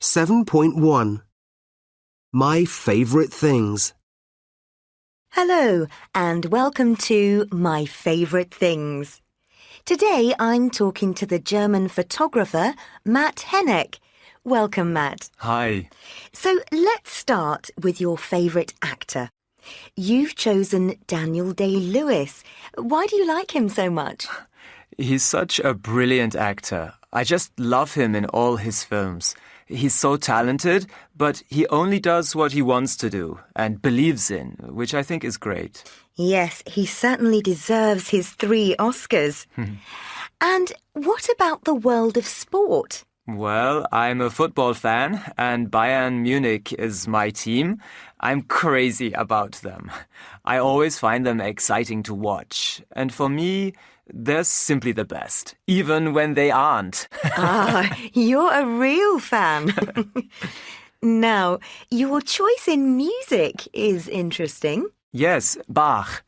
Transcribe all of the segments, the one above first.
7.1 My Favorite Things. Hello and welcome to My Favorite Things. Today I'm talking to the German photographer Matt Henneck. Welcome, Matt. Hi. So let's start with your favorite actor. You've chosen Daniel Day-Lewis. Why do you like him so much? He's such a brilliant actor. I just love him in all his films. He's so talented, but he only does what he wants to do and believes in, which I think is great. Yes, he certainly deserves his 3 Oscars. And what about the world of sport? Well, I'm a football fan, and Bayern Munich is my team. I'm crazy about them. I always find them exciting to watch. And for me, they're simply the best, even when they aren't. You're a real fan. Now, your choice in music is interesting. Yes, Bach.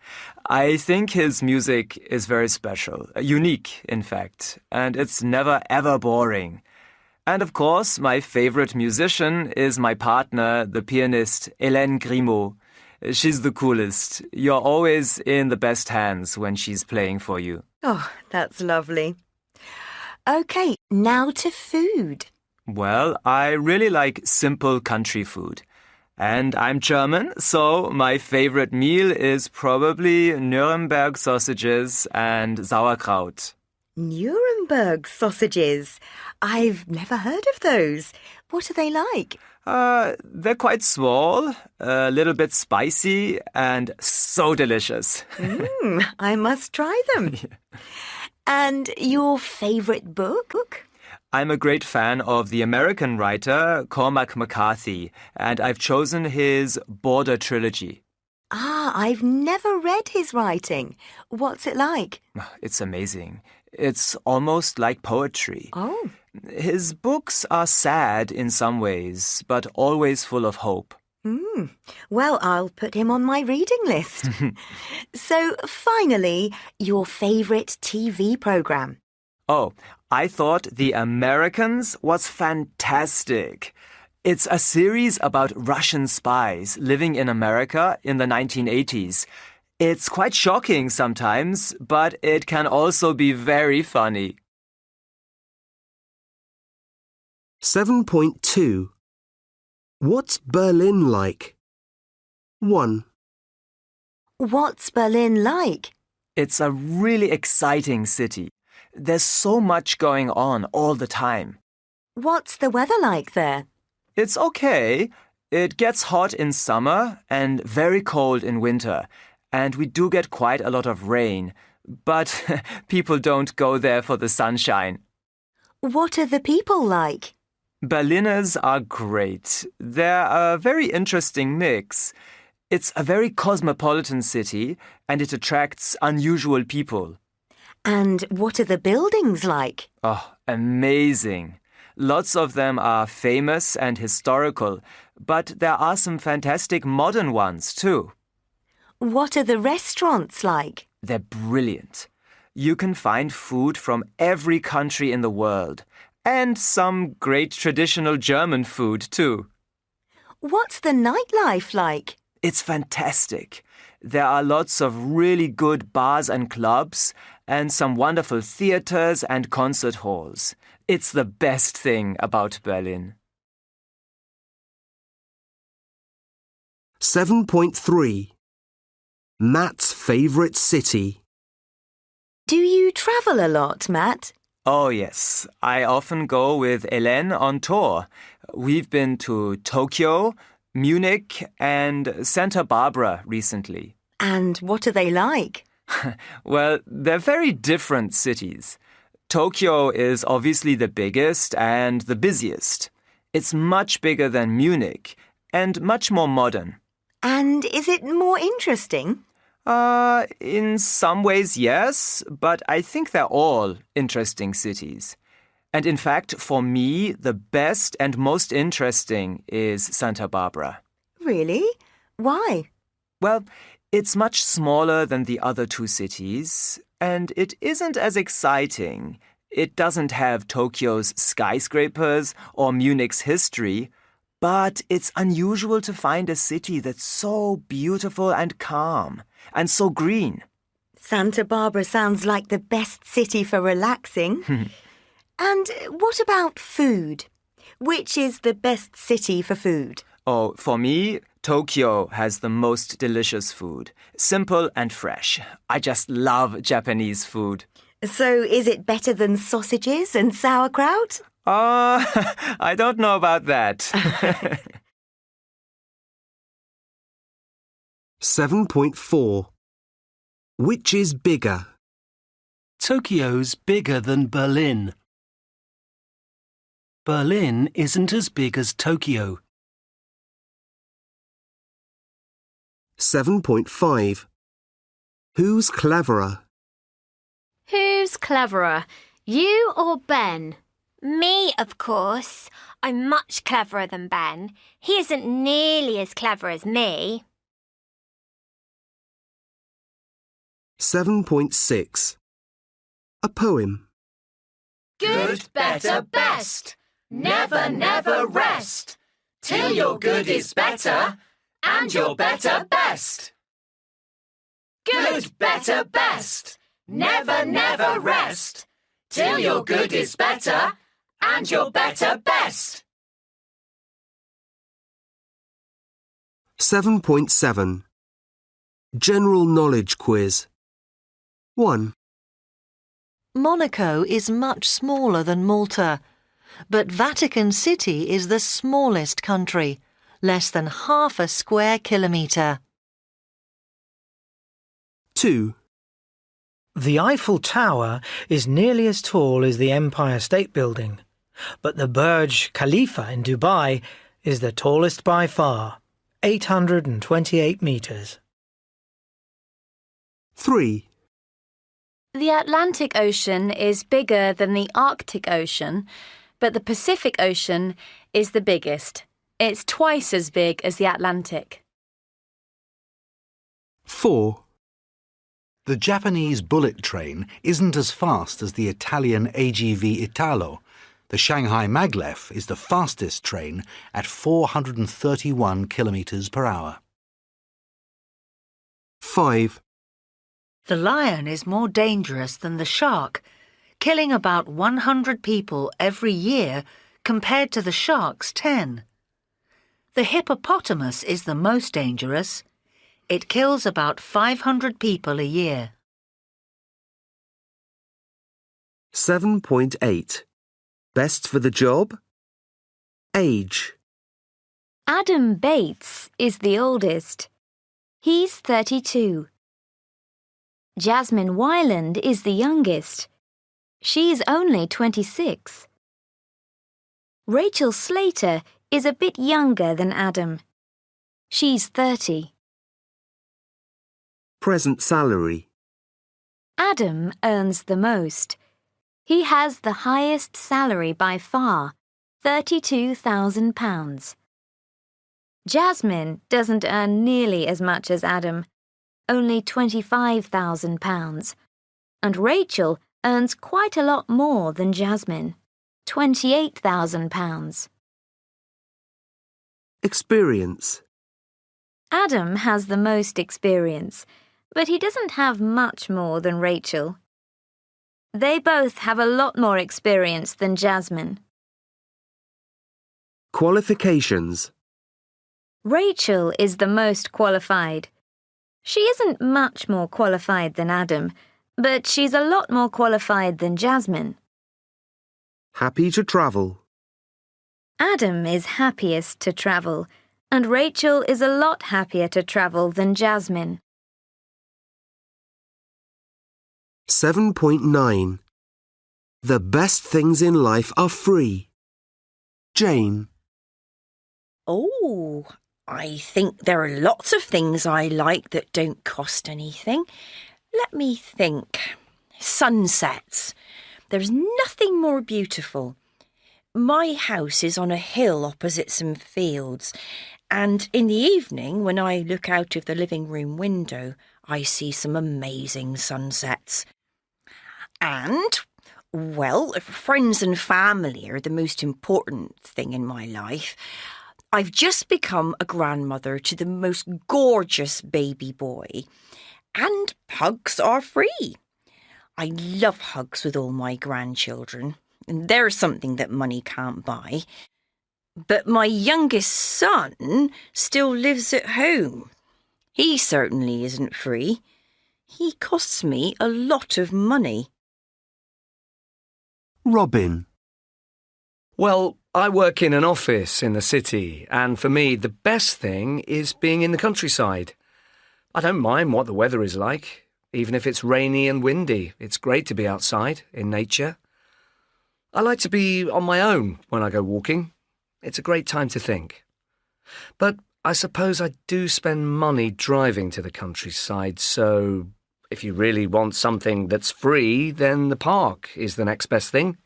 I think his music is very special, unique, in fact, and it's never ever boring. And of course, my favorite musician is my partner, the pianist Hélène Grimaud. She's the coolest. You're always in the best hands when she's playing for you. Oh, that's lovely. Okay, now to food. Well, I really like simple country food. And I'm German, so my favorite meal is probably Nuremberg sausages and sauerkraut. Nuremberg sausages. I've never heard of those. What are they like? They're quite small, a little bit spicy, and so delicious. I must try them. And your favorite book? I'm a great fan of the American writer Cormac McCarthy, and I've chosen his Border trilogy. I've never read his writing. What's it like? It's amazing. It's almost like poetry. Oh. His books are sad in some ways, but always full of hope. Well, I'll put him on my reading list. So, finally, your favorite TV program. Oh, I thought The Americans was fantastic. It's a series about Russian spies living in America in the 1980s. It's quite shocking sometimes, but it can also be very funny. 7.2 What's Berlin like? 1. What's Berlin like? It's a really exciting city. There's so much going on all the time. What's the weather like there? It's okay. It gets hot in summer and very cold in winter. And we do get quite a lot of rain. But people don't go there for the sunshine. What are the people like? Berliners are great. They're a very interesting mix. It's a very cosmopolitan city and it attracts unusual people. And what are the buildings like? Oh, amazing. Lots of them are famous and historical, but there are some fantastic modern ones too. What are the restaurants like? They're brilliant. You can find food from every country in the world, and some great traditional German food too. What's the nightlife like? It's fantastic. There are lots of really good bars and clubs, and some wonderful theaters and concert halls. It's the best thing about Berlin. 7.3 Matt's favorite city. Do you travel a lot, Matt? Oh yes, I often go with Hélène on tour. We've been to Tokyo, Munich and Santa Barbara recently. And what are they like? Well, they're very different cities. Tokyo is obviously the biggest and the busiest. It's much bigger than Munich and much more modern. And is it more interesting? In some ways, yes, but I think they're all interesting cities. And in fact, for me, the best and most interesting is Santa Barbara. Really? Why? Well, it's much smaller than the other 2 cities, and it isn't as exciting. It doesn't have Tokyo's skyscrapers or Munich's history, but it's unusual to find a city that's so beautiful and calm and so green. Santa Barbara sounds like the best city for relaxing. And what about food? Which is the best city for food? Oh, for me, Tokyo has the most delicious food. Simple and fresh. I just love Japanese food. So is it better than sausages and sauerkraut? I don't know about that. 7.4. Which is bigger? Tokyo's bigger than Berlin. Berlin isn't as big as Tokyo. 7.5. Who's cleverer? Who's cleverer, you or Ben? Me, of course. I'm much cleverer than Ben. He isn't nearly as clever as me. 7.6. A poem. Good, better, best. Never, never rest. Till your good is better, and your better best. Good, better, best. Never, never rest. Till your good is better, and your better best. 7.7. General knowledge quiz. 1. Monaco is much smaller than Malta, but Vatican City is the smallest country, less than half a square kilometre. 2. The Eiffel Tower is nearly as tall as the Empire State Building, but the Burj Khalifa in Dubai is the tallest by far, 828 metres. 3. The Atlantic Ocean is bigger than the Arctic Ocean, but the Pacific Ocean is the biggest. It's twice as big as the Atlantic. 4. The Japanese bullet train isn't as fast as the Italian AGV Italo. The Shanghai Maglev is the fastest train at 431 kilometres per hour. 5. The lion is more dangerous than the shark, killing about 100 people every year compared to the shark's 10. The hippopotamus is the most dangerous. It kills about 500 people a year. 7.8. Best for the job? Age. Adam Bates is the oldest. He's 32. Jasmine Wyland is the youngest. She's only 26. Rachel Slater is a bit younger than Adam. She's 30. Present salary. Adam earns the most. He has the highest salary by far, £32,000. Jasmine doesn't earn nearly as much as Adam, only £25,000. And Rachel earns quite a lot more than Jasmine, £28,000. Experience. Adam has the most experience, but he doesn't have much more than Rachel. They both have a lot more experience than Jasmine. Qualifications. Rachel is the most qualified. She isn't much more qualified than Adam, but she's a lot more qualified than Jasmine. Happy to travel. Adam is happiest to travel, and Rachel is a lot happier to travel than Jasmine. 7.9. The best things in life are free. Jane. Oh, I think there are lots of things I like that don't cost anything. Let me think. Sunsets. There's nothing more beautiful. My house is on a hill opposite some fields, and in the evening, when I look out of the living room window, I see some amazing sunsets. And Well, friends and family are the most important thing in my life. I've just become a grandmother to the most gorgeous baby boy. And hugs are free. I love hugs with all my grandchildren. And they're something that money can't buy. But my youngest son still lives at home. He certainly isn't free. He costs me a lot of money. Robin. Well, I work in an office in the city, and for me, the best thing is being in the countryside. I don't mind what the weather is like. Even if it's rainy and windy, it's great to be outside, in nature. I like to be on my own when I go walking. It's a great time to think. But I suppose I do spend money driving to the countryside, so if you really want something that's free, then the park is the next best thing.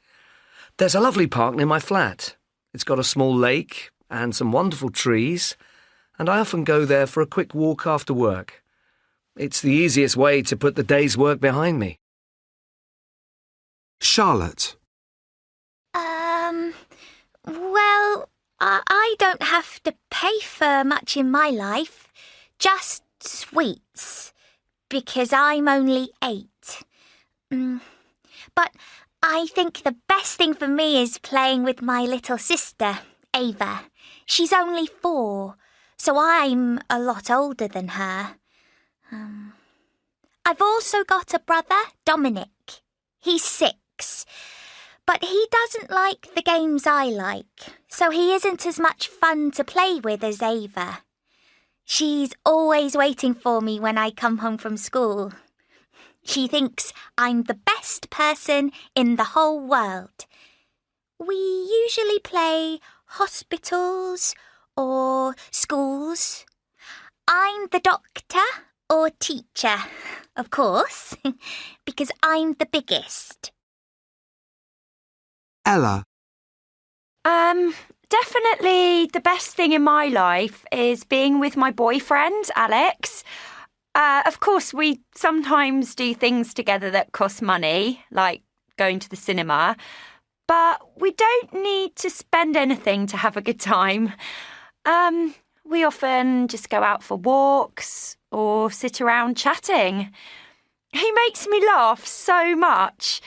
There's a lovely park near my flat. It's got a small lake and some wonderful trees, and I often go there for a quick walk after work. It's the easiest way to put the day's work behind me. Charlotte. Well, I don't have to pay for much in my life. Just sweets. Because I'm only 8. But I think the best thing for me is playing with my little sister, Ava. She's only 4, so I'm a lot older than her. I've also got a brother, Dominic. He's 6, but he doesn't like the games I like, so he isn't as much fun to play with as Ava. She's always waiting for me when I come home from school. She thinks I'm the best person in the whole world. We usually play hospitals or schools. I'm the doctor or teacher, of course, because I'm the biggest. Ella. Definitely the best thing in my life is being with my boyfriend, Alex. Of course, we sometimes do things together that cost money, like going to the cinema, but we don't need to spend anything to have a good time. We often just go out for walks or sit around chatting. He makes me laugh so much.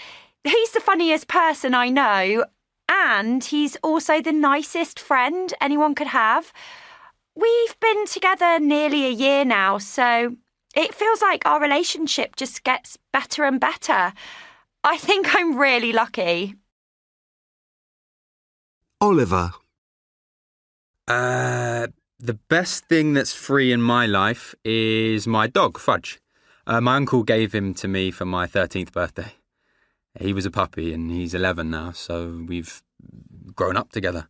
He's the funniest person I know, and he's also the nicest friend anyone could have. We've been together nearly a year now, so it feels like our relationship just gets better and better. I think I'm really lucky. Oliver. The best thing that's free in my life is my dog, Fudge. My uncle gave him to me for my 13th birthday. He was a puppy and he's 11 now, so we've grown up together.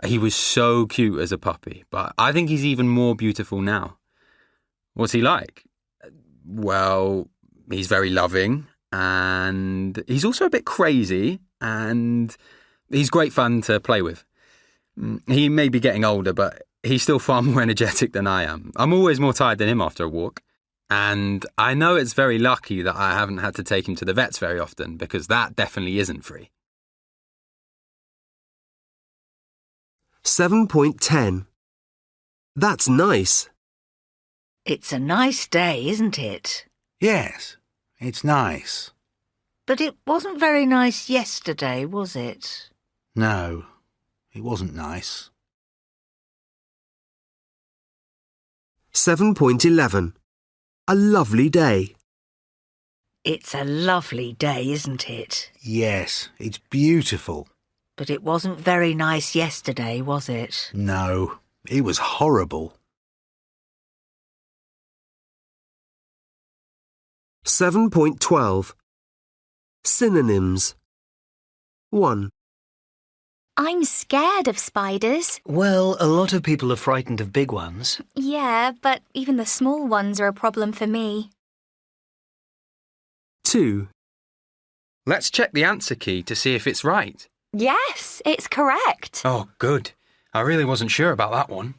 He was so cute as a puppy, but I think he's even more beautiful now. What's he like? Well, he's very loving and he's also a bit crazy and he's great fun to play with. He may be getting older, but he's still far more energetic than I am. I'm always more tired than him after a walk. And I know it's very lucky that I haven't had to take him to the vets very often, because that definitely isn't free. 7.10. That's nice. It's a nice day, isn't it? Yes, it's nice. But it wasn't very nice yesterday, was it? No, it wasn't nice. 7.11. A lovely day. It's a lovely day, isn't it? Yes, it's beautiful. But it wasn't very nice yesterday, was it? No, it was horrible. 7.12. Synonyms. 1. I'm scared of spiders. Well, a lot of people are frightened of big ones. Yeah, but even the small ones are a problem for me. 2. Let's check the answer key to see if it's right. Yes, it's correct. Oh, good. I really wasn't sure about that one.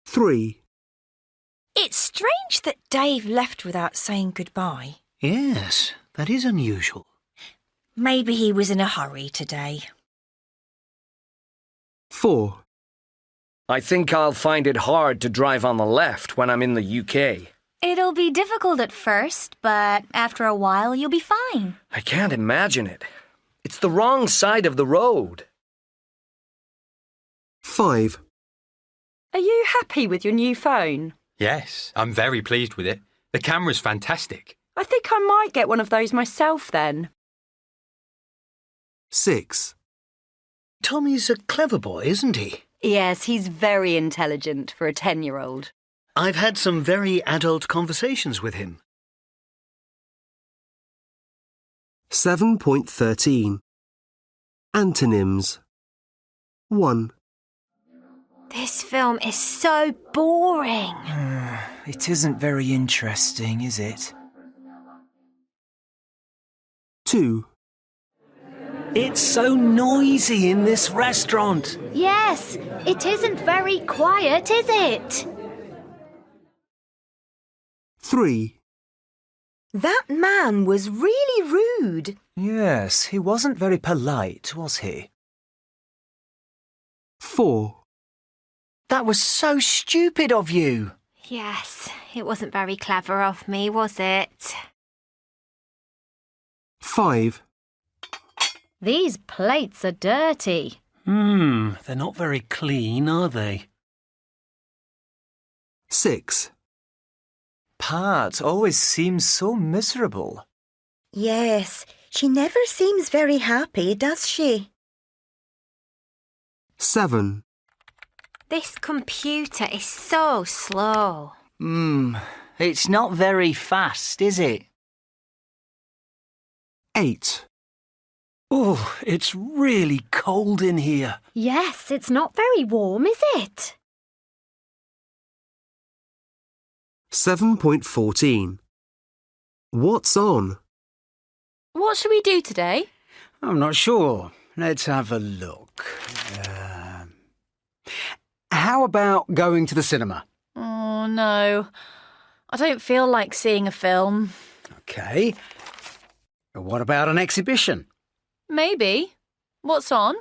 3. It's strange that Dave left without saying goodbye. Yes, That is unusual. Maybe he was in a hurry today. 4. I think I'll find it hard to drive on the left when I'm in the UK. It'll be difficult at first, but after a while you'll be fine. I can't imagine it. It's the wrong side of the road. 5. Are you happy with your new phone? Yes, I'm very pleased with it. The camera's fantastic. I think I might get one of those myself then. 6. Tommy's a clever boy, isn't he? Yes, he's very intelligent for a 10-year-old. I've had some very adult conversations with him. 7.13. Antonyms. 1. This film is so boring. It isn't very interesting, is it? 2. It's so noisy in this restaurant. Yes, it isn't very quiet, is it? 3. That man was really rude. Yes, he wasn't very polite, was he? 4. That was so stupid of you. Yes, it wasn't very clever of me, was it? 5. These plates are dirty. They're not very clean, are they? 6. Pat always seems so miserable. Yes, she never seems very happy, does she? 7. This computer is so slow. It's not very fast, is it? 8. Oh, it's really cold in here. Yes, it's not very warm, is it? 7.14. What's on? What should we do today? I'm not sure. Let's have a look. How about going to the cinema? Oh, no. I don't feel like seeing a film. OK. What about an exhibition? Maybe. What's on?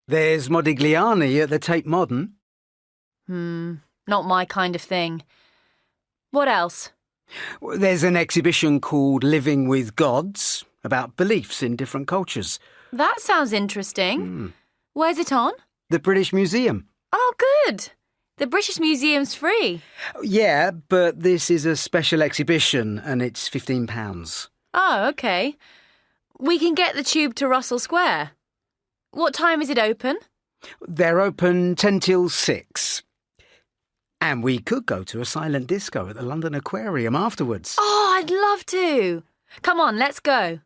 There's Modigliani at the Tate Modern. Not my kind of thing. What else? There's an exhibition called Living with Gods, about beliefs in different cultures. That sounds interesting. Where's it on? The British Museum. Oh, good. The British Museum's free. Yeah, but this is a special exhibition and it's £15. Oh, OK. We can get the tube to Russell Square. What time is it open? They're open 10 till 6. And we could go to a silent disco at the London Aquarium afterwards. Oh, I'd love to. Come on, let's go.